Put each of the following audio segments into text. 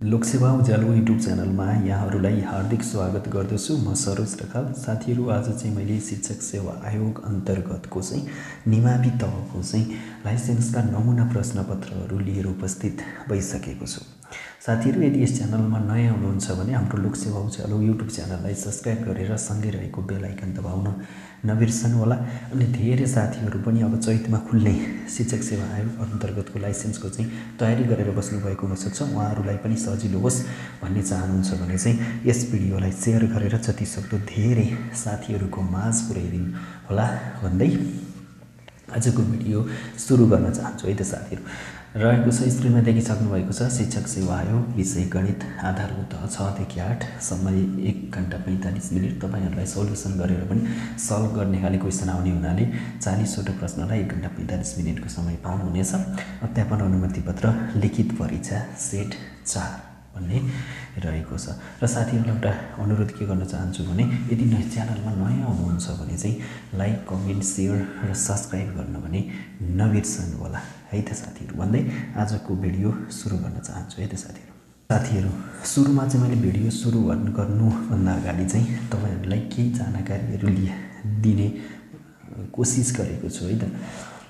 लोकसेवा उज्यालो YouTube च्यानलमा यहाँहरूलाई हार्दिक स्वागत गर्दछु। म सरोज ढकाल। साथीहरू, आज चाहिँ मैले शिक्षक सेवा आयोग अन्तर्गतको चाहिँ निमावि तहको चाहिँ लाइसेन्सका नमुना प्रश्नपत्रहरू लिएर उपस्थित भइसकेको छु। साथीहरू, यदि यस च्यानलमा नयाँ हुनुहुन्छ भने हाम्रो लोकसेवा उज्यालो युट्युब च्यानललाई सब्सक्राइब गरेर सँगै रहेको बेल आइकन दबाउन नबिर्सनुहोला। अनि धेरै साथीहरू पनि अब चैतमा खुल्ने शिक्षक सेवा आयोग अन्तर्गतको लाइसेन्सको चाहिँ तयारी गरेर बस्नुभएको हुनसक्छ। उहाँहरूलाई पनि सजिलो होस् भन्ने चाहनुहुन्छ भने चाहिँ यस भिडियोलाई सेयर गरेर जतिसक्दो धेरै साथीहरूको माझ पुर्याइदिनु होला भन्दै आजको भिडियो सुरु गर्न चाहन्छु। है त साथीहरू, रहेको छ स्क्रिनमा देखिसक्नु भएको छ शिक्षक सेवा आयोग विषय गणित आधारभूत 6 देखि 8, समय 1 घण्टा 45 मिनट। तपाईहरुलाई सोलुसन गरेर पनि सल्भ गर्ने खाले क्वेशन आउने हुनाले 40 वटा प्रश्नलाई 1 घण्टा 45 मिनटको समय पाउनुहुनेछ। अध्यापन अनुमति पत्र, लिखित परीक्षा सेट 4 भन्ने रहेको छ। र साथीहरुलाई एउटा अनुरोध के गर्न चाहन्छु भने यदि च्यानलमा नयाँ हुनुहुन्छ भने चाहिँ लाइक, कमेन्ट, शेयर र सब्स्क्राइब गर्न पनि नबिर्सनु होला। है त साथीहरु, भन्दै आजको भिडियो सुरु गर्न चाहन्छु। है त साथीहरु, सुरुमा चाहिँ मैले भिडियो सुरु गर्नुभन्दा अगाडि चाहिँ तपाईहरुलाई केही जानकारीहरु दिने कोसिस गरेको छु। है त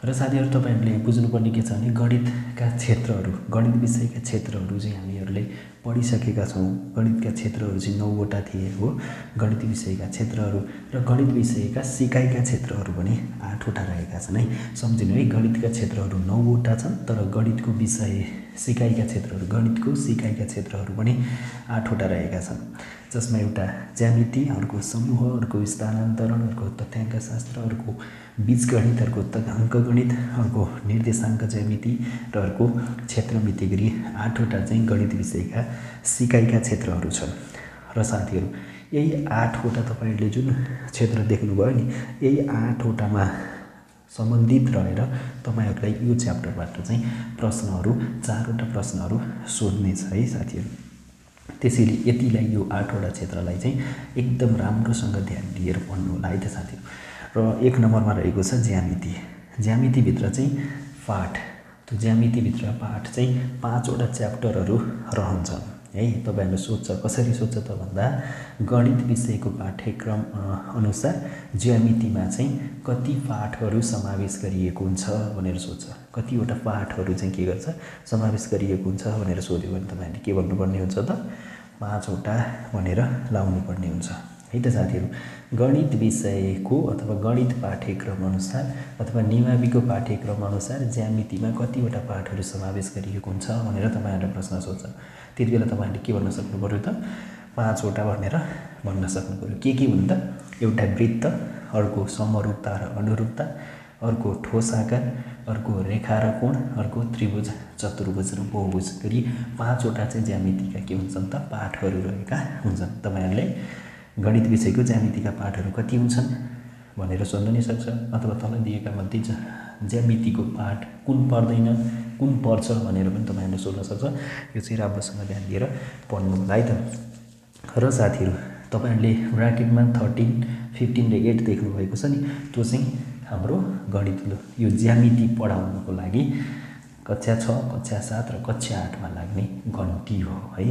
र साथीहरु, तपाईहरुले बुझ्नुपर्ने के छ भने गणितका क्षेत्रहरु, गणित विषयका क्षेत्रहरु चाहिँ हामीहरुले पढिसकेका छौं। गणितका क्षेत्रहरु चाहिँ 9 वटा थिए हो। गणित विषयका क्षेत्रहरु र गणित विषयका सिकाइका क्षेत्रहरु पनि 8 वटा रहेका छन्। है, सम्झिनु है, गणितका क्षेत्रहरु 9 वटा छन्, तर गणितको विषय सिकाइका क्षेत्रहरु, गणितको सिकाइका क्षेत्रहरु पनि 8 वटा रहेका छन्। जसमा एउटा ज्यामिति, अर्को समूह, अर्को स्थानान्तरण, अर्को तथ्याङ्क शास्त्र, अर्को बीजगणित, अर्को अङ्कगणित, अर्को निर्देशाङ्क ज्यामिति र अर्को क्षेत्र मितिगरी 8 वटा चाहिँ गणित विषयका सिकाइका क्षेत्रहरू छन्। र साथीहरू, यही 8 वटा तपाईहरुले जुन क्षेत्र देख्नुभयो नि, यही 8 वटामा सम्बन्धित रहेर तपाईहरुलाई यो च्याप्टरबाट चाहिँ प्रश्नहरू 4 वटा प्रश्नहरू सोध्नेछ। है साथीहरू, त्यसैले यतिलाई यो 8 वटा क्षेत्रलाई चाहिँ एकदम राम्रोसँग ध्यान दिएर पढ्नु होला। है त साथीहरू, र 1 नम्बरमा रहेको छ ज्यामिति। ज्यामितिभित्र चाहिँ पाठ, त्यो ज्यामितिभित्र पाठ चाहिँ 5 वटा च्याप्टरहरू रहन्छन्। है, तपाईहरुले सोध्छ, कसरी सोध्छ त भन्दा गणित विषयको पाठ्यक्रम अनुसार ज्यामितिमा चाहिँ कति पाठहरू समावेश गरिएको हुन्छ भनेर सोध्छ। कतिवटा पाठहरू चाहिँ के गर्छ, समावेश गरिएको हुन्छ भनेर सोध्यो भने तपाईहरुले के भन्नुपर्ने हुन्छ त 5 वटा भनेर लाउनु पर्ने हुन्छ। है त साथीहरू, गणित विषयको अथवा गणित पाठ्यक्रम अनुसार अथवा निमाविको पाठ्यक्रम अनुसार ज्यामितिमा कतिवटा पाठहरू समावेश गरिएको हुन्छ भनेर तपाईहरुले प्रश्न सोध्छ। त्यतिबेला तपाईहरुले के भन्न सक्नु पर्यो त 5 वटा भनेर भन्न सक्नु पर्यो। के हुन् त? एउटा वृत्त, अर्को समरूपता र अनुरूपता, अर्को ठोस आकार, अर्को रेखा र कोण, अर्को त्रिभुज, चतुर्भुज र बहुभुज गरी 5 वटा चाहिँ ज्यामितिका के हुन्छन् त पाठहरू रहेका हुन्छन्। तपाईहरुले गणित विषयको ज्यामितिका पाठहरू कति हुन्छन् भनेर सोध्न नि सक्छ, अथवा तल दिएका मध्ये ज्यामितिको पाठ कुन पर्दैन, कुन पर्छ भनेर पनि तपाईहरुले सोध्न सक्छ। यो चाहिँ राम्रोसँग ध्यान दिएर पढ्नु होला। है त। र साथीहरू, तपाईहरुले ब्राकेटमा 13, 15 र 8 देख्नु भएको छ नि, त्यो चाहिँ हाम्रो गणित यो ज्यामिति पढाउनको लागि कक्षा 6, कक्षा 7 र कक्षा 8 मा लाग्ने घण्टी हो। है,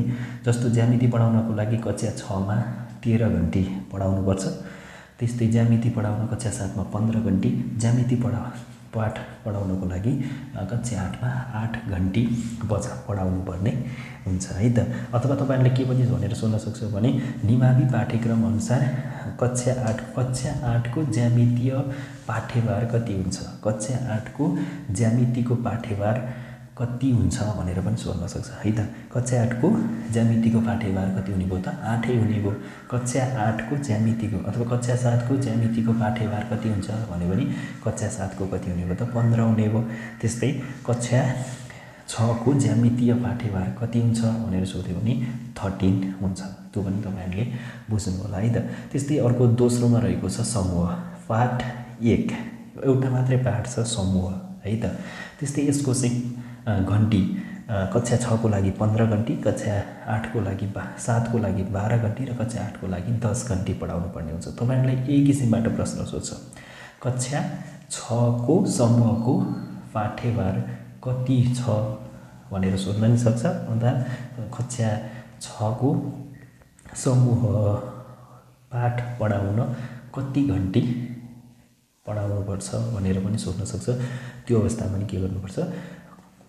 जस्तो ज्यामिति पढाउनको लागि कक्षा 6 मा 13 घण्टी पढाउनुपर्छ, त्यस्तै ज्यामिति पढाउन कक्षा 7 मा 15 घण्टी, ज्यामिति पाठ पढाउनको लागि कक्षा 8 मा 8 घण्टी पढाउनु पर्ने हुन्छ। है त। अथवा तपाईहरुले के पनि भनेर सोध्न सक्छ भने निमावि पाठ्यक्रम अनुसार कक्षा 8 को ज्यामितीय पाठ्यभार कति हुन्छ, कक्षा 8 को ज्यामितिको पाठ्यभार कति हुन्छ भनेर पनि सोध्न सक्छ। है त। कक्षा 8 को ज्यामितिको पाठ्यभार कति हुने भयो त 8 हुने भयो। कक्षा 8 को ज्यामितिको अथवा कक्षा 7 को ज्यामितिको पाठ्यभार कति हुन्छ भने पनि कक्षा 7 को कति हुने भयो त 15 हुने भयो। त्यस्तै कक्षा 6 को ज्यामितीय पाठ्यभार कति हुन्छ भनेर सोध्यो भने 13 हुन्छ। त्यो पनि तपाईहरुले बुझ्नु होला। है त। त्यस्तै अर्को दोस्रोमा रहेको छ समूह। पाठ 1 एउटा मात्रै पाठ छ समूह। है त। त्यस्तै यसको चाहिँ घण्टी कक्षा 6 को लागि 15 घण्टी, कक्षा 8 को लागि 7 को लागि 12 घण्टी र कक्षा 8 को लागि 10 घण्टी पढाउनु पर्ने हुन्छ। तपाईहरुलाई यही किसिमबाट प्रश्न सोध्छ, कक्षा 6 को समूहको पाठ्यभार कति छ भनेर सोध्न नि सक्छ। अन्त कक्षा 6 को समूह पाठ पढाउन कति घण्टी पढाउनुपर्छ भनेर पनि सोध्न सक्छ। त्यो अवस्थामा नि के गर्नुपर्छ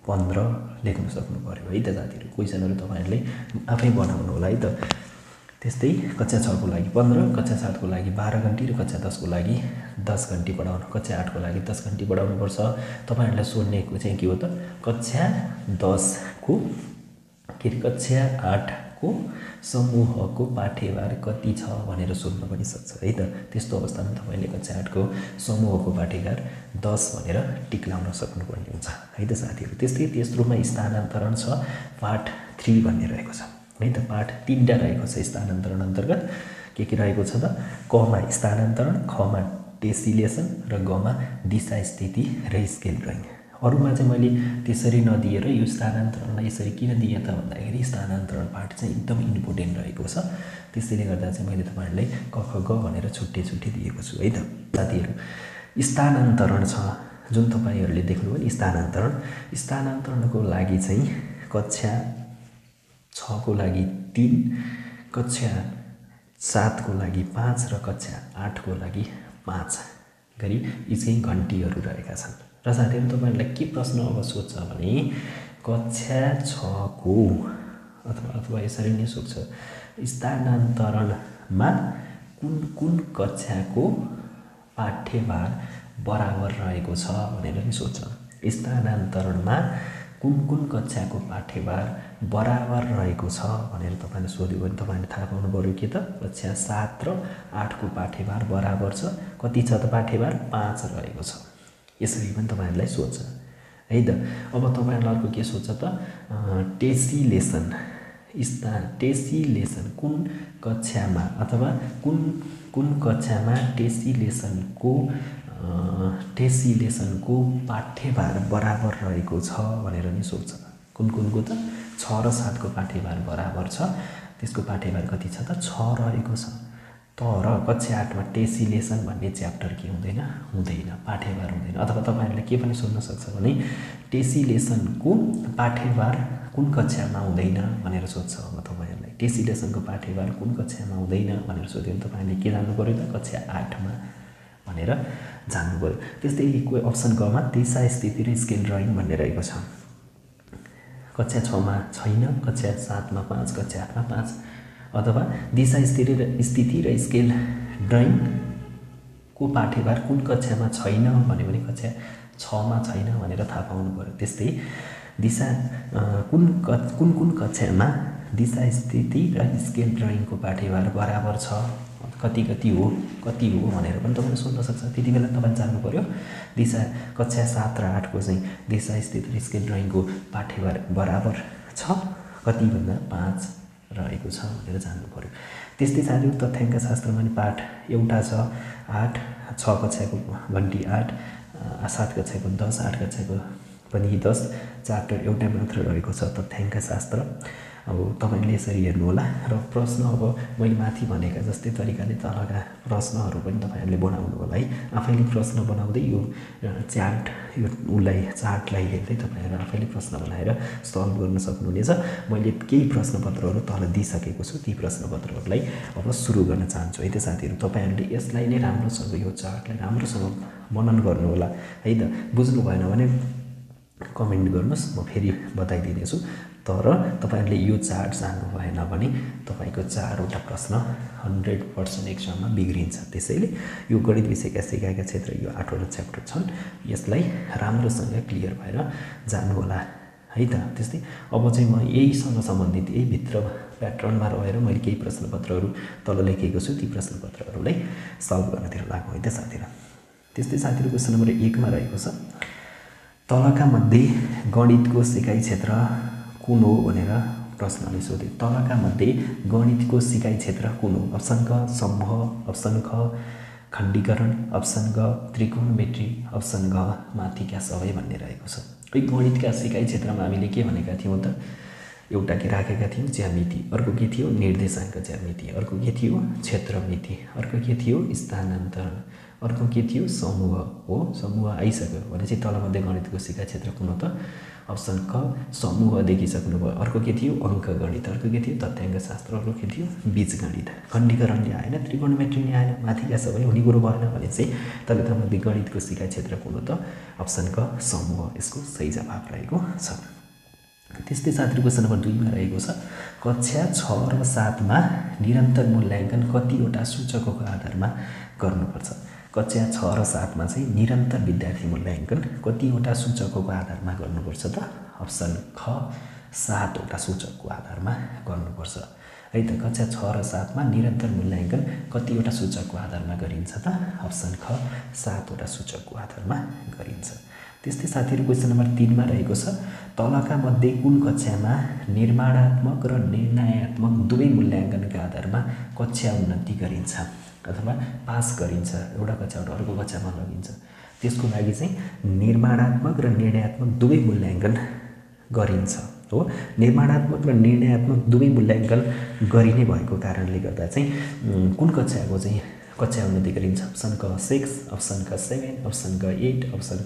15 लेख्न सक्नु पर्यो है त साथीहरु। क्वेशनहरु तपाईहरुले आफै बनाउनु होला है त। त्यस्तै कक्षा 6 को लागि 15, कक्षा 7 को लागि 12 घण्टी र कक्षा 10 को लागि 10 घण्टी पढाउनु, कक्षा 8 को लागि 10 घण्टी पढाउनु पर्छ। तपाईहरुलाई सोध्नेको चाहिँ के हो त कक्षा 10 को कक्षा 8 को समूहको पाठ्यभार कति छ भनेर सोध्न पनि सक्छ है त। त्यस्तो अवस्थामा तपाईले कक्षा 8 को समूहको पाठ्यभार 10 भनेर टिक लाउन सक्नुपर्ने हुन्छ है त साथीहरु। त्यस्तै तेस्रोमा स्थानान्तरण छ पाठ 3 भन्ने रहेको छ है त। पाठ 3टा रहेको छ स्थानान्तरण अन्तर्गत। के रहेको छ त कमा स्थानान्तरण, खमा टेसिलेसन र गमा दिशा स्थिति र स्केल ड्राइङ। अरुमा चाहिँ मैले त्यसरी नदिएर यो स्थानान्तरणलाई यसरी किन दिए त भन्दाखेरि स्थानान्तरण पाठ चाहिँ एकदम इम्पोर्टेन्ट रहेको छ। त्यसैले गर्दा चाहिँ मैले तपाईहरुलाई क ख ग भनेर छुट्टै दिएको छु है त साथीहरु। स्थानान्तरण छ जुन तपाईहरुले देख्नुभयो नि स्थानान्तरणको लागि चाहिँ कक्षा 6 को लागि 3, कक्षा 7 को लागि 5 र कक्षा 8 को लागि 5 गरी यी चाहिँ घण्टीहरु रहेका छन्। र साथीहरु तपाईहरुलाई के प्रश्न अब सोध्छ भने कक्षा 6 को अथवा यसरी नै सोध्छ स्थानान्तरणमा कुन कक्षाको पाठ्यभार बराबर रहेको छ भनेर नि सोध्छ। स्थानान्तरणमा कुन कक्षाको पाठ्यभार बराबर रहेको छ भनेर तपाईले सोध्यो भने तपाईले थाहा पाउनु पर्यो के त कक्षा 7 र 8 को पाठ्यभार बराबर छ। कति छ त पाठ्यभार 5 रहेको छ। यसरी पनि तपाईहरुलाई सोध्छ है त। अब तपाईहरुलाई अर्को के सोध्छ त टेसिलेसन कुन कक्षामा अथवा कुन कक्षामा टेसिलेसनको पाठ्यभार बराबर रहेको छ भनेर नि सोध्छ। कुनको त 6 र 7 को पाठ्यभार बराबर छ। त्यसको पाठ्यभार कति छ त 6 रहेको छ। तर कक्षा 8 मा टेसिलेसन भन्ने च्याप्टर के हुँदैन पाठ्यभार हुँदैन। अथवा तपाईहरुले के पनि सोध्न सक्छ भने टेसिलेसनको पाठ्यभार कुन कक्षामा हुँदैन भनेर सोध्छ। अब तपाईहरुलाई टेसिलेसनको पाठ्यभार कुन कक्षामा हुँदैन भनेर सोध्यो भने तपाईहरुले के जान्नु पर्यो त कक्षा 8 मा भनेर जान्नु पर्यो। त्यस्तै कोही अप्सन ग मा दिशा स्थिति र स्केल ड्राइङ भन्ने रहेको छ। कक्षा 6 मा छैन, कक्षा 7 मा 5, कक्षा 8 मा 5। अथवा दिशा स्थिति र स्केल ड्राइङ को पाठ्यभार कुन कक्षामा छैन भन्यो भने कक्षा 6 मा छैन भनेर थाहा पाउनु पर्यो। त्यस्तै दिशा कुन कक्षामा दिशा स्थिति र स्केल ड्राइङको पाठ्यभार बराबर छ कति हो भनेर पनि तपाईले सोध्न सक्छ। त्यतिबेला तपाईले जान्नु पर्यो दिशा कक्षा 7 र 8 को चाहिँ दिशा स्थिति र स्केल ड्राइङको पाठ्यभार बराबर छ कति भन्दा 5 रहेको छ भनेर जान्नु पर्यो। त्यस्तै साथीहरु तथ्याङ्क शास्त्रमा नि पाठ एउटा छ 8, 6 कक्षाको घण्टी 8, 7 कक्षाको 10, 8 कक्षाको पनि 10 च्याप्टर एउटा मात्र रहेको छ तथ्याङ्क शास्त्र। अब तपाईले यसरी हेर्नु होला र प्रश्न अब मैले माथि भनेका जस्तै तरिकाले तलका प्रश्नहरु पनि तपाईहरुले बनाउनु होला है। आफैले प्रश्न बनाउँदै यो चार्टलाई हेर्दै तपाईहरु आफैले प्रश्न बनाएर सल्भ गर्न सक्नुहुनेछ। मैले केही प्रश्नपत्रहरु तल दिइसकेको छु। ती प्रश्नपत्रहरुलाई अब सुरु गर्न चाहन्छु है त साथीहरु। तपाईहरुले यसलाई नै राम्रोसँग यो चार्टलाई राम्रोसँग मनन गर्नु होला है त। बुझ्नु भएन भने कमेन्ट गर्नुस्, म फेरि बताइदिनेछु। तर तपाईहरुले यो चार्ट जान्नु भएन भने तपाईको 4वटा प्रश्न 100% एक्जाममा बिग्रिन्छ। त्यसैले यो गणित विषयका सिकाएका क्षेत्र यो 8वटा च्याप्टर छन्। यसलाई राम्रोसँग क्लियर भएर जान्नु होला है त। त्यस्तै अब चाहिँ म यहीसँग सम्बन्धित यही भित्र प्याटर्नमा रहेर मैले केही प्रश्नपत्रहरु तल लेखेको छु। ती प्रश्नपत्रहरुलाई सल्भ गर्नतिर लागौँ है त साथीहरु। त्यस्तै साथीहरु क्वेशन नम्बर 1 मा रहेको छ तलका मध्ये गणितको सिकाइ क्षेत्र कुन हो भनेर प्रश्नले सोध्यो। तलका मध्ये गणितको सिकाइ क्षेत्र कुन हो? अप्सन क समूह, अप्सन ख खण्डीकरण, अप्सन ग त्रिकोणमिति, अप्सन घ माथिका सबै भन्ने रहेको छ। गणितका सिकाइ क्षेत्रमा हामीले के भनेका थियौं त एउटा के राखेका थियौं ज्यामिति, अर्को के थियो निर्देशाङ्क ज्यामिति, अर्को के थियो क्षेत्रमिति, अर्को के थियो स्थानान्तरण, अर्को के थियो समूह हो समूह आइसक्यो भनेपछि तलमध्ये गणितको सिका क्षेत्र कुन हो त अप्सन क समूह देखिसक्नुभयो अर्को के थियो अङ्कगणित अर्को के थियो तथ्याङ्क शास्त्र अर्को के थियो बीजगणित खण्डीकरण ल्याएन त्रिकोणमिति ल्याएन माथिका सबै हुने कुरो भएन भने चाहिँ तलमध्ये गणितको सिका क्षेत्र कुन हो त अप्सन क समूह यसको सही जवाफ रहेको छ त्यस्तै साथीहरु क्वेशन नम्बर 2 मा रहेको छ कक्षा 6 र 7 मा निरन्तर मूल्याङ्कन कतिवटा सूचकको आधारमा गर्नुपर्छ कक्षा 6 र 7 मा चाहिँ निरन्तर विद्यार्थी मूल्याङ्कन कतिवटा सूचकको आधारमा गर्नुपर्छ त अप्सन ख 7 वटा सूचकको आधारमा गर्नुपर्छ है त कक्षा 6 र 7 मा निरन्तर मूल्याङ्कन कतिवटा सूचकको आधारमा गरिन्छ त अप्सन ख 7 वटा सूचकको आधारमा गरिन्छ त्यस्तै साथीहरु क्वेशन नम्बर 3 मा रहेको छ तलका मध्ये कुन कक्षामा निर्माणात्मक र निर्णयात्मक दुवै मूल्याङ्कनका आधारमा कक्षा उन्नति गरिन्छ अथवा पास गरिन्छ एउटा कक्षाबाट अर्को कक्षामा लगिन्छ त्यसको लागि चाहिँ निर्माणात्मक र निर्णयात्मक दुवै मूल्याङ्कन गरिन्छ हो निर्माणात्मक र निर्णयात्मक दुवै मूल्याङ्कन गरिने भएको कारणले गर्दा चाहिँ कुन कक्षाको चाहिँ कक्षा उन्नति गरिन्छ अप्सन क 6 अप्सन क 7 अप्सन क 8 अप्सन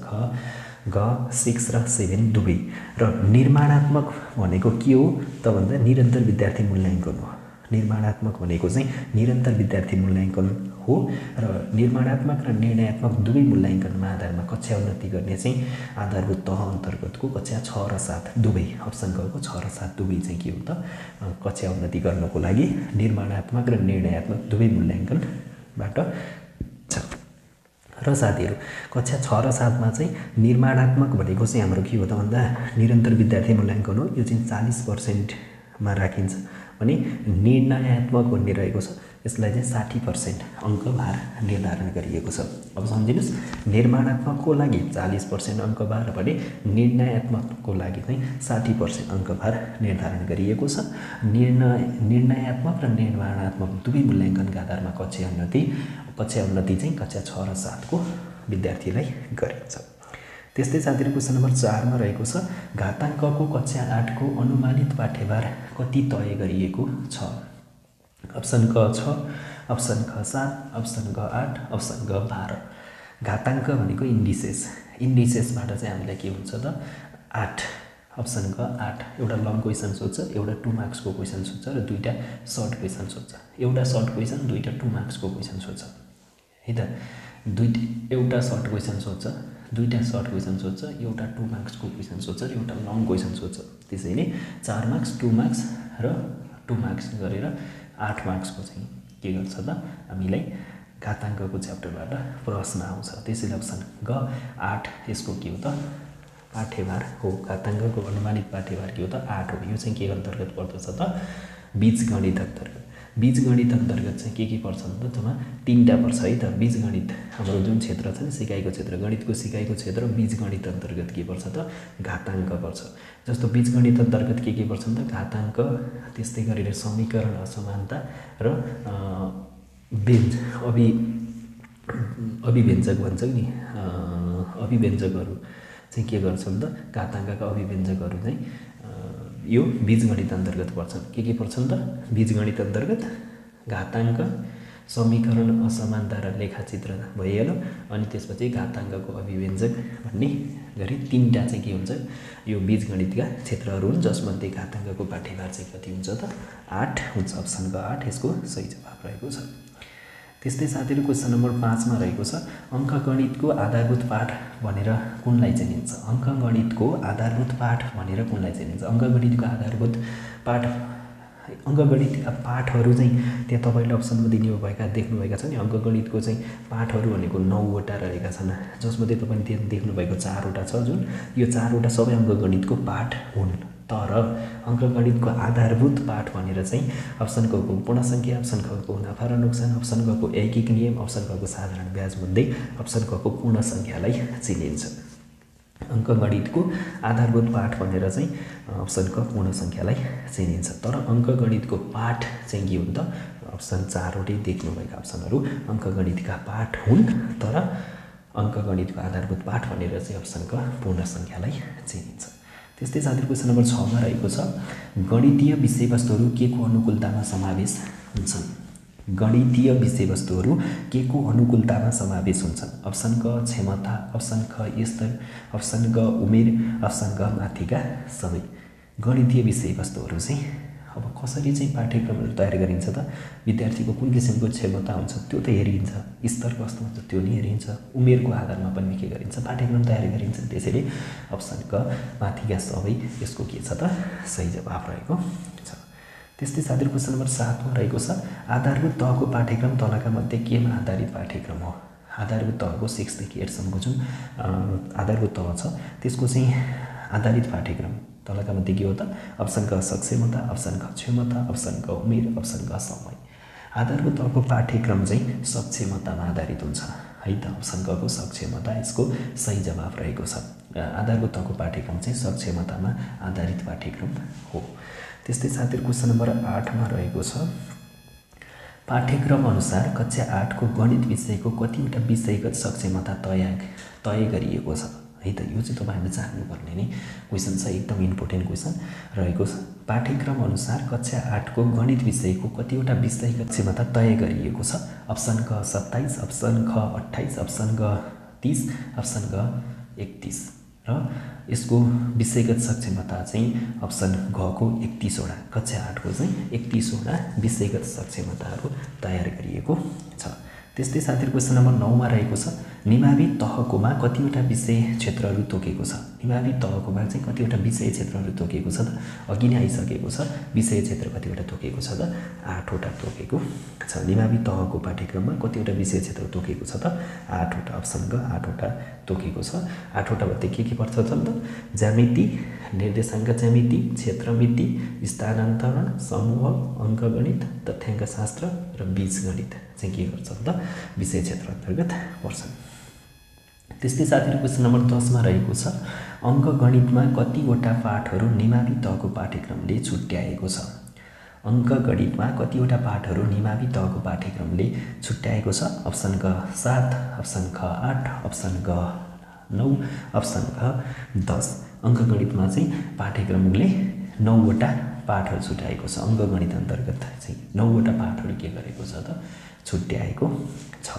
ग 6 र 7 दुवै र निर्माणात्मक भनेको के हो त भन्दा निरन्तर विद्यार्थी मूल्याङ्कन हो निर्माणात्मक भनेको चाहिँ निरन्तर विद्यार्थी मूल्याङ्कन हो र निर्माणात्मक र निर्णयात्मक दुवै मूल्याङ्कनमा आधारमा कक्षा उन्नति गर्ने चाहिँ आधारभूत तह अन्तर्गतको कक्षा 6 र 7 दुवै अप्सन क को 6 र 7 दुवै चाहिँ के हो त कक्षा उन्नति गर्नको लागि निर्माणात्मक र निर्णयात्मक दुवै मूल्याङ्कनबाट छ र साथीहरु कक्षा 6 र 7 मा चाहिँ निर्माणात्मक भनेको चाहिँ हाम्रो के हो त भन्दा निरन्तर विद्यार्थी मूल्याङ्कन हो यो चाहिँ 40% मा राखिन्छ भने निर्णयात्मक भन्ने रहेको छ यसलाई चाहिँ 60% अङ्कभार निर्धारण गरिएको छ अब सम्झिनुस् निर्माणात्मकको लागि 40% अङ्कभार भने निर्णयात्मकको लागि चाहिँ 60% अङ्कभार निर्धारण गरिएको छ निर्णयात्मक र निर्माणात्मक दुवै मूल्याङ्कनका आधारमा कक्षा उन्नति चाहिँ कक्षा 6 र 7 को विद्यार्थीलाई गरिन्छ त्यस्तै साथीहरु क्वेशन नम्बर 4 मा रहेको छ घाताङ्कको कक्षा 8 को अनुमानित पाठ्यभार कति तय गरिएको छ अप्सन क 6 अप्सन क 7 अप्सन क 8 अप्सन क 12 घाताङ्क भनेको इन्डिसेसबाट चाहिँ हामीलाई के हुन्छ त 8 अप्सन क 8 एउटा लङ क्वेशन सोध्छ एउटा 2 मार्क्सको क्वेशन सोध्छ र दुईटा सर्ट क्वेशन सोध्छ एउटा सर्ट क्वेशन दुईटा 2 मार्क्सको क्वेशन सोध्छ है त एउटा सर्ट क्वेशन सोध्छ दुईटा सर्ट क्वेशन सोध्छ एउटा 2 मार्क्सको क्वेशन सोध्छ र एउटा लङ क्वेशन सोध्छ त्यसैले 4 मार्क्स 2 मार्क्स र 2 मार्क्स गरेर 8 मार्क्सको चाहिँ के गर्छ त हामीलाई घाताङ्कको च्याप्टरबाट प्रश्न आउँछ त्यसैले अप्सन ग 8 यसको के हो त पाठ्यभार हो घाताङ्कको अनुमानित पाठ्यभार के हो त 8 हो यो चाहिँ के अन्तर्गत पर्दछ त बीजगणित अन्तर्गत बीजगणित अन्तर्गत चाहिँ के पर्छ त त्यसमा तीनटा पर्छ है त बीजगणित हाम्रो जुन क्षेत्र छ नि सिकाइको क्षेत्र गणितको सिकाइको क्षेत्र बीजगणित अन्तर्गत के पर्छ त घाताङ्क पर्छ जस्तो बीजगणित अन्तर्गत के पर्छ त घाताङ्क त्यस्तै गरेर समीकरण असमानता र अभिव्यञ्जक भन्छ नि अभिव्यञ्जकहरू चाहिँ के गर्छन् त घाताङ्कका अभिव्यञ्जकहरू चाहिँ यो बीजगणित अन्तर्गत पर्छन् के पर्छन् त बीजगणित अन्तर्गत घाताङ्क समीकरण असमानता र लेखाचित्र भइहाल्यो अनि त्यसपछि घाताङ्कको अभिव्यञ्जक भन्ने गरी तीनटा चाहिँ के हुन्छ यो बीजगणितका क्षेत्रहरू हुन् जसमध्ये घाताङ्कको पाठ्यभार चाहिँ कति हुन्छ त 8 हुन्छ अप्सन क 8 यसको सही जवाफ रहेको छ त्यस्तै साथीहरु क्वेशन नम्बर 5 मा रहेको छ अङ्कगणितको आधारभूत पाठ भनेर कुनलाई चिनिन्छ अङ्कगणितको आधारभूत पाठ भनेर कुनलाई चिनिन्छ अङ्कगणितको आधारभूत पाठ अङ्कगणितका पाठहरू चाहिँ त्यहाँ तपाईले अप्सनमा दिनुभएका देख्नुभएका छ नि अङ्कगणितको चाहिँ पाठहरू भनेको 9 वटा रहेका छन् जसमध्ये तपाईले त्यहाँ देख्नुभएको 4 वटा छ जुन यो 4 वटा सबै अङ्कगणितको पाठ हुन् तर अङ्कगणितको आधारभूत पाठ भनेर चाहिँ अप्सन क को पूर्ण संख्या अप्सन क को नाफा र नोक्सान अप्सन क को ऐकिक नियम अप्सन क को साधारण ब्याज मध्ये अप्सन क को पूर्ण संख्यालाई चिनिन्छ अङ्कगणितको आधारभूत पाठ भनेर चाहिँ अप्सन क पूर्ण संख्यालाई चिनिन्छ तर अङ्कगणितको पाठ चाहिँ के हुन्छ अप्सन 4 वटै देख्नुभएका अप्सनहरू अङ्कगणितका पाठ हुन् तर अङ्कगणितको आधारभूत पाठ भनेर चाहिँ अप्सन क पूर्ण संख्यालाई चिनिन्छ त्यस्तै साथीहरु क्वेशन नम्बर 6 मा रहेको छ गणितीय विषयवस्तुहरू के को अनुकूलतामा समावेश हुन्छन् गणितीय विषयवस्तुहरू के को अनुकूलतामा समावेश हुन्छन्? अप्सन क क्षमता, अप्सन ख स्तर, अप्सन ग उमेर, अप्सन ग माथिका सबै। गणितीय विषयवस्तुहरू चाहिँ अब कसरी चाहिँ पाठ्यक्रमहरू तयार गरिन्छ त? विद्यार्थीको कुन किसिमको क्षमता हुन्छ त्यो त हेरिन्छ, स्तर कस्तो हुन्छ त्यो नि हेरिन्छ, उमेरको आधारमा पनि के गरिन्छ पाठ्यक्रम तयार गरिन्छ। त्यसैले अप्सन क माथिका सबै यसको के छ त सही जवाफ रहेको छ। त्यस्तै साथीहरु क्वेशन नम्बर 7 मा रहेको छ आधारभूत तहको पाठ्यक्रम तलका मध्ये केमा आधारित पाठ्यक्रम हो? आधारभूत तहको 6 देखि 8 सम्मको जुन आधारभूत तह छ त्यसको चाहिँ आधारित पाठ्यक्रम तलका मध्ये के हो त? अप्सन क सक्षमता, अप्सन ख क्षमता, अप्सन क उमेर, अप्सन क समय। आधारभूत तहको पाठ्यक्रम चाहिँ सक्षमतामा आधारित हुन्छ है त। अप्सन क को सक्षमता यसको सही जवाफ रहेको छ। आधारभूत तहको पाठ्यक्रम चाहिँ सक्षमतामा आधारित पाठ्यक्रम हो। त्यस्तै साथीहरु क्वेशन नम्बर 8 मा रहेको छ पाठ्यक्रम अनुसार कक्षा 8 को गणित विषयको कतिवटा विषयगत सक्षमता तय गरिएको छ है त। यो चाहिँ तपाईहरुले जान्नुपर्ने नै क्वेशन छ, एकदम इम्पोर्टेन्ट क्वेशन रहेको छ। पाठ्यक्रम अनुसार कक्षा 8 को गणित विषयको कतिवटा विषयगत क्षमता तय गरिएको छ? अप्सन क 27, अप्सन ख 28, अप्सन ग 30, अप्सन ग 31 र यसको विषयगत सक्षमता चाहिँ अप्सन घ को 31 वटा, कक्षा 8 को चाहिँ 31 वटा विषयगत सक्षमताहरू तयार गरिएको छ। त्यस्तै साथीहरु क्वेशन नम्बर 9 मा रहेको छ निमावि तहकोमा कतिवटा विषय क्षेत्रहरू तोकेको छ? निमावि तहकोमा चाहिँ कतिवटा विषय क्षेत्रहरू तोकेको छ त? अघि नै आइसकेको छ। विषय क्षेत्र कतिवटा तोकेको छ त? 8 वटा तोकेको छ। निमावि तहको पाठ्यक्रममा कतिवटा विषय क्षेत्र तोकेको छ त? 8 वटा। अप्सन ग 8 वटा तोकेको छ। 8 वटा मध्ये के पर्छ त? ज्यामिति, निर्देशाङ्क ज्यामिति, क्षेत्रमिति, स्थानान्तरण, समूह, अङ्कगणित, तथ्याङ्कशास्त्र र बीजगणित चाहिँ के गर्छ त? विषय क्षेत्र अन्तर्गत पर्छन्। त्यस्तै साथीहरु क्वेशन नम्बर 10 मा रहेको छ अङ्कगणितमा कतिवटा पाठहरू निमावि तहको पाठ्यक्रमले छुट्याएको छ? अङ्कगणितमा कतिवटा पाठहरू निमावि तहको पाठ्यक्रमले छुट्याएको छ? अप्सन क 7, अप्सन ख 8, अप्सन ग 9, अप्सन ख 10। अङ्कगणितमा चाहिँ पाठ्यक्रमले 9 वटा पाठहरू छुट्याएको छ। अङ्कगणित अन्तर्गत चाहिँ 9 वटा पाठहरू के गरेको छ त? छुट्याएको छ।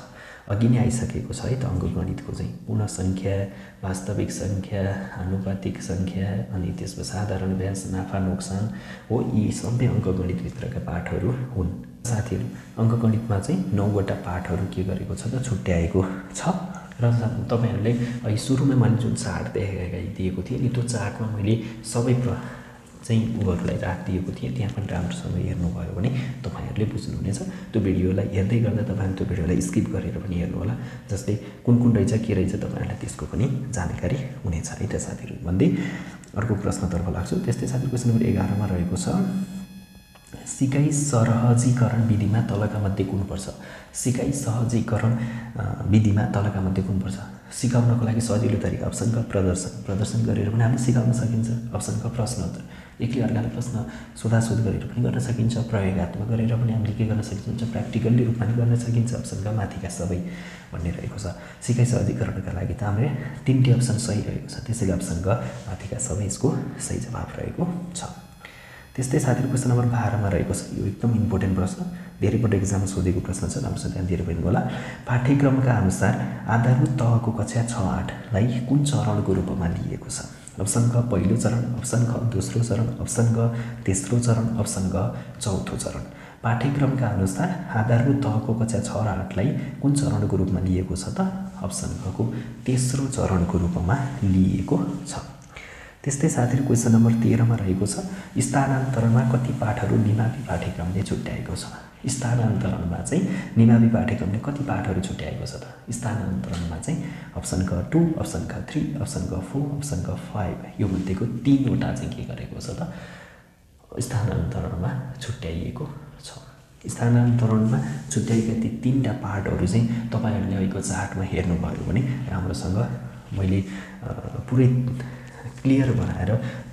अघि नै आइसकेको छ है त अङ्कगणितको चाहिँ पूर्ण संख्या, वास्तविक संख्या, आनुपातिक संख्या अनि त्यसपछि साधारण व्यास, नाफा नोक्सान हो, यी सबै अङ्कगणित भित्रका पाठहरू हुन्। साथीहरु अङ्कगणितमा चाहिँ 9 वटा पाठहरू के गरेको छ त? छुट्याएको छ। र तपाईहरुले अहिले सुरुमा मैले जुन चार्ट दिएको थिएँ नि त्यो चार्टमा मैले सबै चाहिँ उहरुलाई राखिदिएको थिएँ। त्यहाँ पनि राम्रोसँग हेर्नुभयो भने तपाईहरुले बुझ्नुहुनेछ। त्यो भिडियोलाई हेर्दै गर्दा तपाईहरु त्यो भिडियोलाई स्किप गरेर पनि हेर्नु होला, जसले कुन रहेछ के रहेछ तपाईहरुलाई त्यसको पनि जानकारी हुनेछ है त साथीहरु। भन्दै अर्को प्रश्नतर्फ लाग्छु। त्यस्तै साथीहरु क्वेशन नम्बर 11 मा रहेको छ सिकाइ सहजीकरण विधिमा तलका मध्ये कुन पर्छ? सिकाइ सहजीकरण विधिमा तलका मध्ये कुन पर्छ? सिकाउनको लागि सजिलो तरिका अप्सन क प्रदर्शन गरेर पनि हामीले सिकाउन सकिन्छ। अप्सन क प्रश्नोत्तर, एकले अर्कालाई प्रश्न सोधासोध गरेर पनि गर्न सकिन्छ। प्रयोगात्मक गरेर पनि हामीले के गर्न सकिन्छ? प्र्याक्टिकली रूपमा पनि गर्न सकिन्छ। अप्सन क माथिका सबै भन्ने रहेको छ। सिकाइ सहजीकरणका लागि त हाम्रो 3टी अप्सन सही रहेको छ। त्यसैले अप्सन क माथिका सबै यसको सही जवाफ रहेको छ। त्यस्तै साथीहरु क्वेशन नम्बर 12 मा रहेको छ यो एकदम इम्पोर्टेन्ट प्रश्न, धेरै पटक एक्जाममा सोधेको प्रश्न छ, राम्रोसँग ध्यान दिएर पनि होला। पाठ्यक्रमका अनुसार आधारभूत तहको कक्षा 6-8 लाई कुन चरणको रूपमा लिएको छ? अप्सन क पहिलो चरण, अप्सन ख दोस्रो चरण, अप्सन ग तेस्रो चरण, अप्सन ग चौथो चरण। पाठ्यक्रमका अनुसार आधारभूत तहको कक्षा 6 र 8 लाई कुन चरणको रूपमा लिएको छ त? अप्सन ख को तेस्रो चरणको रूपमा लिएको छ। त्यस्तै साथीहरु क्वेशन नम्बर 13 मा रहेको छ स्थानान्तरणमा कति पाठहरू निमावि पाठ्यक्रमले छुट्याएको छ? स्थानान्तरणमा चाहिँ निमावि पाठ्यक्रमले कति पाठहरू छुट्याएको छ त? स्थानान्तरणमा चाहिँ अप्सन क 2, अप्सन क 3, अप्सन क 4, अप्सन क 5 यो मध्येको 3 वटा चाहिँ के गरेको छ त? स्थानान्तरणमा छुट्याइएको छ। स्थानान्तरणमा छुट्याएका ती 3टा पाठहरू चाहिँ तपाईहरुले अहिलेको चार्टमा हेर्नुभयो भने राम्रोसँग मैले पुरै क्लियर बनाएर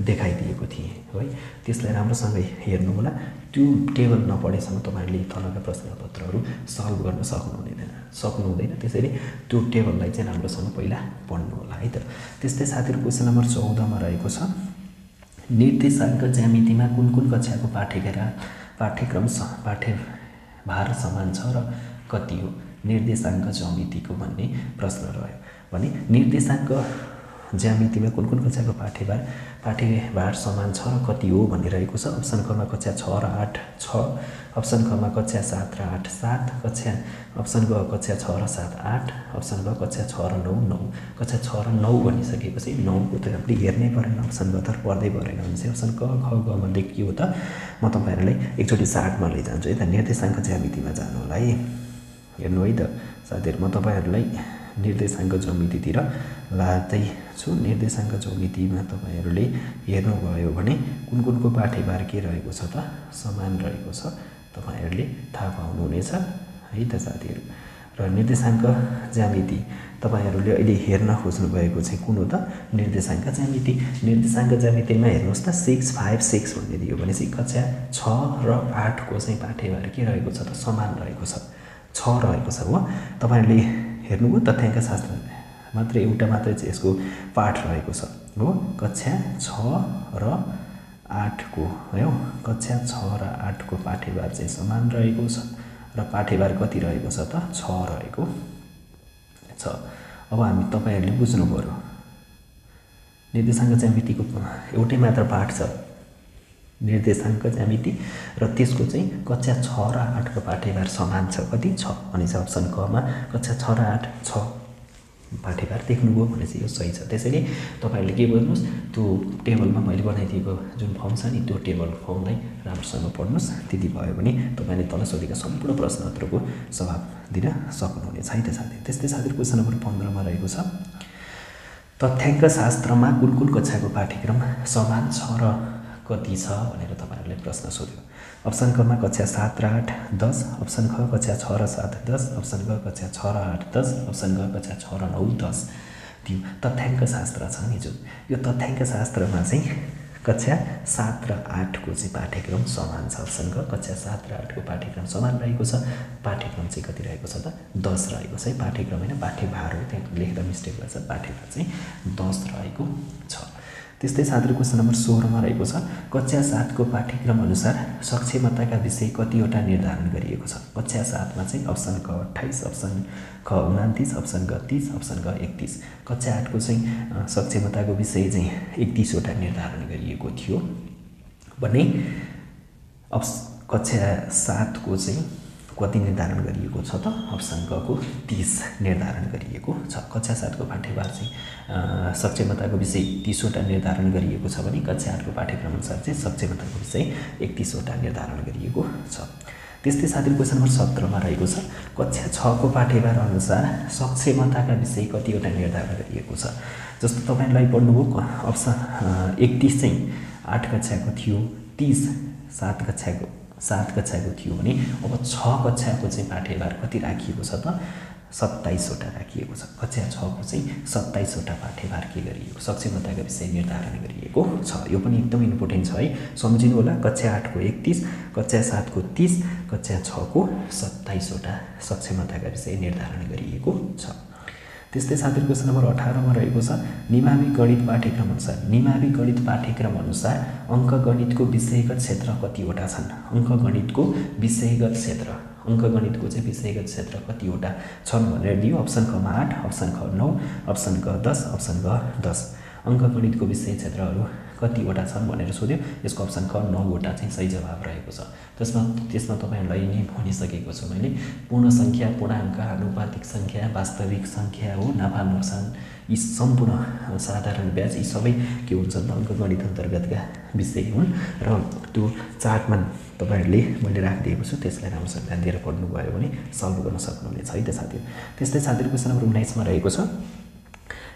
देखाइदिएको थिएँ है। त्यसलाई राम्रोसँग हेर्नु होला। त्यो टेबल नपढेसम्म तपाईहरुले तलका प्रश्नपत्रहरू सल्भ गर्न सक्नुहुँदैन। त्यसैले त्यो टेबललाई चाहिँ राम्रोसँग पहिला पढ्नु होला है त। त्यस्तै साथीहरु क्वेशन नम्बर 14 मा रहेको छ निर्देशाङ्क ज्यामितिमा कुन कक्षाको भार समान छ र कति हो निर्देशाङ्क ज्यामितिको भन्ने प्रश्न रह्यो भने निर्देशाङ्क ज्यामितिमा कुन कुन कक्षाको पाठ्यभार समान छ र कति हो भनिरहेको छ। अप्सन क मा कक्षा 6 र 8 6, अप्सन ख मा कक्षा 7 र 8 7, अप्सन ग कक्षा 6 र 7 8, अप्सन ग कक्षा 6 र 9 9। कक्षा 6 र 9 भनिसकेपछि 9 को त हामीले हेर्नै परेन, अप्सन ग त पढ्दै परेन भने अप्सन क ख ग मध्ये के हो त म तपाईहरुलाई एकचोटी चार्टमा लैजान्छु है त। निर्देशाङ्क ज्यामितिमा जानु होला है, हेर्नु है त साथीहरु। म तपाईहरुलाई निर्देशाङ्क ज्यामितितिर लादै छु। निर्देशाङ्क ज्यामितिमा तपाईहरुले हेर्नुभयो भने कुन कुनको पाठ्यभार के रहेको छ त समान रहेको छ, तपाईहरुले थाहा पाउनुहुनेछ है त साथीहरु। र निर्देशाङ्क ज्यामिति तपाईहरुले अहिले हेर्न खोज्नु भएको चाहिँ कुन हो त निर्देशाङ्क ज्यामिति। निर्देशाङ्क ज्यामितिमा हेर्नुस् त 6 5 6 भन्ने दियो भनेपछि कक्षा 6 र 8 को चाहिँ पाठ्यभार के रहेको छ त समान रहेको छ, 6 रहेको छ हो। तपाईहरुले हेर्नुभयो तथ्याङ्क शास्त्र मात्र एउटा मात्रै चाहिँ यसको पाठ रहेको छ हो, कक्षा 6 र 8 को हो। कक्षा 6 र 8 को पाठ्यभार चाहिँ समान रहेको छ र पाठ्यभार कति रहेको छ त 6 रहेको छ। अब हामी तपाईहरुले बुझ्नु पर्यो निर्देशाङ्क ज्यामितिको एउटै मात्र पाठ छ निर्देशाङ्क ज्यामिति र त्यसको चाहिँ कक्षा 6 र 8 को पाठ्यभार समान छ, कति 6 अनि अप्सन क मा कक्षा 6 र 8 6 पाठ्यभार देख्नुभयो भनेपछि यो सही छ। त्यसैले तपाईहरुले के गर्नुस् त्यो टेबलमा मैले बनाइदिएको जुन फर्म छ नि त्यो टेबल फर्मलाई राम्रोसँग पढ्नुस्, त्यति भयो भने तपाईले तल सोधेका सम्पूर्ण प्रश्नहरुको जवाफ दिन सक्नुहुनेछ है त साथी। त्यस्तै साथी क्वेशन नम्बर 15 मा रहेको छ तथ्याङ्क शास्त्रमा कुन कुन कक्षाको पाठ्यक्रम समान छ र कति छ भनेर तपाईहरुले प्रश्न सोध्यो। अप्सन क मा कक्षा 7 र 8 10, अप्सन ख कक्षा 6 र 7 10, अप्सन ग कक्षा 6 र 8 10, अप्सन ग कक्षा 6 र 9 10 त्यो तथ्याङ्क शास्त्र छ नि जुन यो तथ्याङ्क शास्त्रमा चाहिँ कक्षा 7 र 8 को चाहिँ पाठ्यक्रम समान छ। अप्सन ग कक्षा 7 र 8 को पाठ्यक्रम समान रहेको छ। पाठ्यक्रम चाहिँ कति रहेको छ त 10 रहेको छ है। पाठ्यक्रम हैन पाठ्यभार हो, त्यहाँ लेख्दा मिस्टेक भएछ, पाठ्यभार चाहिँ 10 रहेको छ। त्यस्तै साथीहरु क्वेशन नम्बर 16 मा रहेको छ कक्षा 7 को पाठ्यक्रम अनुसार सक्षमताका विषय कतिवटा निर्धारण गरिएको छ। कक्षा 7 मा चाहिँ अप्सन क 28, अप्सन ख 29, अप्सन ग 30, अप्सन ग 31। कक्षा 8 को चाहिँ सक्षमताको विषय चाहिँ 31 वटा निर्धारण गरिएको थियो भने कक्षा 7 को चाहिँ कति निर्धारण गरिएको छ त अप्सन क को 30 निर्धारण गरिएको छ। कक्षा 7 को पाठ्यभार चाहिँ सक्षमताको विषय 30 वटा निर्धारण गरिएको छ भने कक्षा 8 को पाठ्यक्रम अनुसार चाहिँ सक्षमताको विषय 31 वटा निर्धारण गरिएको छ। त्यस्तै साथी क्वेशन नम्बर 17 मा रहेको छ कक्षा 6 को पाठ्यभार अनुसार सक्षमताका विषय कतिवटा निर्धारण गरिएको छ। जस्तो तपाईहरुलाई पढ्नुभयो अप्सन 31 चाहिँ 8 कक्षाको थियो, 30 7 कक्षाको थियो भने अब 6 कक्षाको चाहिँ पाठ्यभार कति राखिएको छ त 27 वटा राखिएको छ। कक्षा 6 को चाहिँ 27 वटा पाठ्यभार के गरिएको सक्षमताका विषय निर्धारण गरिएको छ। यो पनि एकदम इम्पोर्टेन्ट छ है, सम्झिनु होला। कक्षा 8 को 31, कक्षा 7 को 30, कक्षा 6 को 27 वटा सक्षमताका विषय निर्धारण गरिएको छ। त्यस्तै साथी क्वेशन नम्बर 18 मा रहेको छ निमावि गणित पाठ्यक्रम अनुसार निमावि गणित पाठ्यक्रम अनुसार अंकगणितको विषयगत क्षेत्र कतिवटा छन्। अंकगणितको विषयगत क्षेत्र अंकगणितको चाहिँ विषयगत क्षेत्र कतिवटा छन् भनेर दियो। अप्सन क मा 8, अप्सन ख 9, अप्सन ग 10, अप्सन ग 10। अंकगणितको विषय क्षेत्रहरू कतिवटा छन् भनेर सोध्यो। यसको अप्सन ख 9 वटा चाहिँ सही जवाफ रहेको छ। त्यसमा तपाईहरुलाई नि भनिसकेको छु मैले पूर्ण संख्या, पूर्णाङ्क, आनुपातिक संख्या, वास्तविक संख्या हो, नाफा नोक्सान यी सम्पूर्ण साधारण ब्याज यी सबै के हुन्छन् त अंकगणित अन्तर्गतका विषय हुन् र त्यो चार्टमा तपाईहरुले मैले राखिदिएको छु, त्यसलाई राम्रोसँग ध्यान दिएर पढ्नु भयो भने सल्भ गर्न सक्नुहुनेछ है त साथीहरु। त्यस्तै साथीहरु क्वेशन नम्बर 19 मा रहेको छ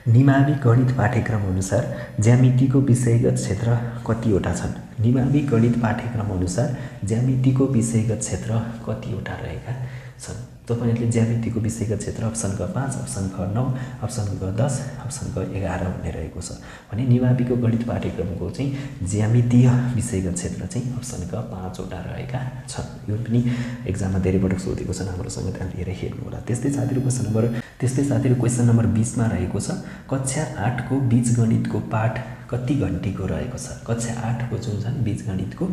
निमावि गणित पाठ्यक्रम अनुसार ज्यामितिको विषयगत क्षेत्र कतिवटा छन्। निमावि गणित पाठ्यक्रम अनुसार ज्यामितिको विषयगत क्षेत्र कतिवटा रहेका छन्। तपाईहरुले ज्यामितिको विषयगत क्षेत्र अप्सन क 5, अप्सन ख 9, अप्सन ग 10, अप्सन ग 11 भन्ने रहेको छ भने निमाविको गणित पाठ्यक्रमको चाहिँ ज्यामितीय विषयगत क्षेत्र चाहिँ अप्सन क 5 वटा रहेका छन्। यो पनि एक्जाममा धेरै पटक सोधेको छ, राम्रोसँग ध्यान दिएर हेर्नु होला। त्यस्तै साथीहरु क्वेशन नम्बर 20 मा रहेको छ कक्षा 8 को बीजगणितको पाठ कति घण्टीको रहेको छ। कक्षा 8 को जुन छ बीजगणितको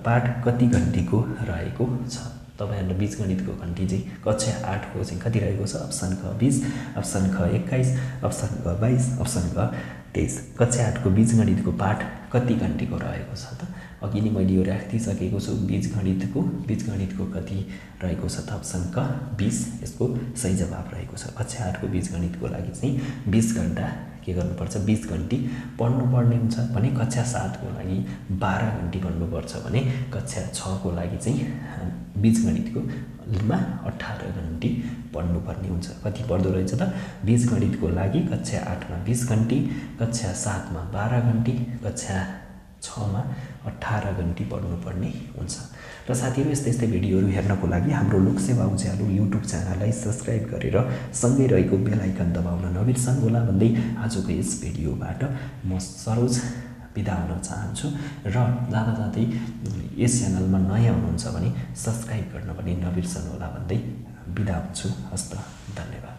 पाठ कति घण्टीको रहेको छ। तपाईहरुले बीजगणितको घण्टी चाहिँ कक्षा 8 को चाहिँ कति रहेको छ अप्सन ख 20 अप्सन ख 21 अप्सन ग 22 अप्सन ग 23 कक्षा 8 को बीजगणितको पाठ कति घण्टीको रहेको छ त अघि नै मैले यो राखिसकेको छु बीजगणितको कति रहेको छ त अप्सन क 20 यसको सही जवाफ रहेको छ कक्षा 8 को बीजगणितको लागि चाहिँ 20 घण्टा के गर्नुपर्छ 20 घण्टी पढ्नुपर्ने हुन्छ भने कक्षा 7 को लागि 12 घण्टी पढ्नुपर्छ भने कक्षा 6 को लागि चाहिँ बीजगणितको मा 18 घण्टी पढ्नुपर्ने हुन्छ कति पर्दो रहेछ त बीजगणितको लागि कक्षा 8 मा 20 घण्टी कक्षा 7 मा 12 घण्टी कक्षा 6 मा 18 घण्टी पढ्नुपर्ने हुन्छ र साथीहरु यस्तै भिडियोहरु हेर्नको लागि हाम्रो लोकसेवा उज्यालो युट्युब च्यानललाई सब्स्क्राइब गरेर सँगै रहेको बेल आइकन दबाउन नबिर्सनु होला भन्दै आजको यस भिडियोबाट म सरोज बिदा हुन चाहन्छु र जाँदै यस च्यानलमा नयाँ हुनुहुन्छ भने सब्स्क्राइब गर्न पनि नबिर्सनु होला भन्दै बिदा हुन्छु हस्त धन्यवाद।